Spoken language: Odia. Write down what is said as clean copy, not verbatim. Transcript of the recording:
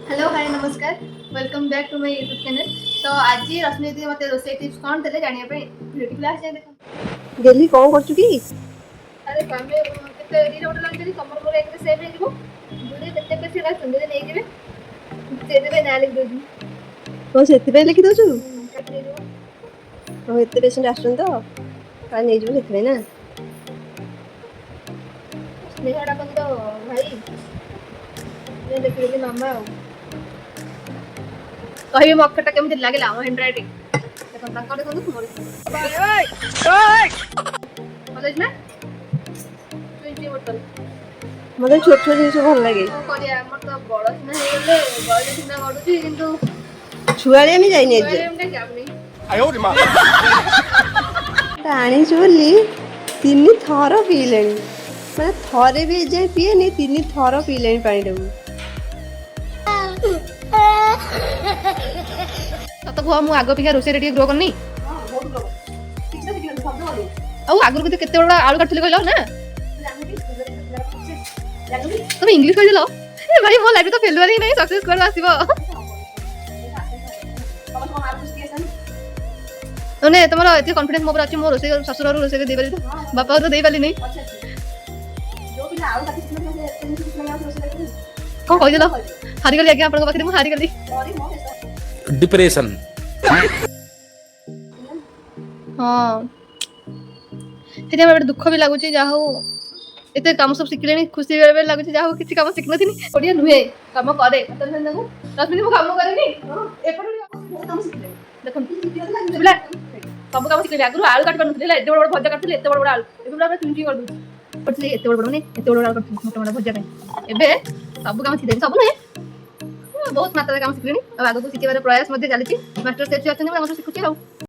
हेलो हाय नमस्कार welcome back to my YouTube channel. तो आज रश्मि दीदी मते रोसे टिप्स कोन देले जानिया पे वीडियो क्लास जाय देखो। गेली कौन करछु की? अरे कामे केते रील ओडा लाग जरी समर मोर एक सेव हे जीवो जुडी केते पेसे ला सुंदर नै जीवे से देबे ना लिख दोजु तो सेति पे लिखि दोछु। कटले जो तो एते पेशेंट आछन तो का नै जिवो सेति ना। स्नेहा डा तो भाई ने देखि रे मामा कहिबे म अक्षरटा केमति लागेला हम हैंड राइटिंग देखो ताकर देखो मोर ओय कॉलेज में 20 बोतल मते छोट छोट जिनिस भल लागे। करिया मतलब बड़ सिना हे गेले बड़ सिना गडुची किंतु छुआले मी जाइने जे एमटा जाबनी आनी चोली तीन थर पीलेनी माने थरे भी जे पिएनी तीन थर पीलेनी पानी डबु सत कुह मु आग पिका रोसे रे ग्रो करनी ଆଉ ଆଗରୁ କେତେ ବଡ ଆଳୁ କାଟୁଥିଲି କହିଲ ନା ତମେ ଇଂଲିଶ କହିଦେଲ ଏ ଭାଇ ମୋ ଲାଇଫ୍ ତ ଫେଲୁଆର ହିଁ ନାହିଁ ସକ୍ସେସ୍ କୁଆଡୁ ଆସିବ ମାନେ ତମର ଏତେ କନଫିଡେନ୍ସ ମୋ ଉପରେ ଅଛି ମୋ ରୋଷେଇ ଶ୍ୱଶୁର ରୋଷେଇ ଦେଇପାରିବି ତ ବାପା ତ ଦେଇପାରିଲି ନାହିଁ କଣ କହିଦେଲ ହାରିଗଲି ଆଜ୍ଞା ଆପଣଙ୍କ ପାଖରେ ମୁଁ ହାରିଗଲି डिप्रेशन ହଁ ସେଥିପାଇଁ ଗୋଟେ ଦୁଃଖ ବି ଲାଗୁଛି ଯାହା ହଉ ଏତେ କାମ ସବୁ ଶିଖିଲେଣି ଖୁସି ବେଳେ ଲାଗୁଛି ଯାହା ହଉ କିଛି କାମ ଶିଖିନଥିଲି ଓଡ଼ିଆ ନୁହେଁ କାମ କରେ ରଶ୍ମି ମୁଁ କାମ କରେନି ଏପଟେ କାମ ଶିଖିଲେଣି ଦେଖନ୍ତୁ ଶୁଭିଲା ସବୁ କାମ ଶିଖିଲି ଆଗରୁ ଆଳୁ କାଟି ପାରୁନଥିଲି ହେଲା ଏତେ ବଡ଼ ବଡ଼ ଭଜା କାଟୁଥିଲି ଏତେ ବଡ଼ ବଡ଼ ଆଳୁ ଏବେ ପୁରା ଚୁଞ୍ଚି କରିଦଉଛି ଏତେ ବଡ଼ ବଡ଼ ମାନେ ଏତେ ବଡ଼ ବଡ଼ ଆଳୁ କାଟୁଥିଲି ମୋଟା ମୋଟା ଭଜା ପାଇଁ ଏବେ ସବୁ କାମ ଶିଖିଲେଣି ସବୁ ନୁହେଁ ବହୁତ ମାତ୍ରାରେ କାମ ଶିଖିଲେଣି ଆଉ ଆଗକୁ ଶିଖିବାର ପ୍ରୟାସ ମଧ୍ୟ ଚାଲିଛି ମାଷ୍ଟର ସେଠି ଅଛନ୍ତି ମୁଁ ଶିଖୁଛି ଆଉ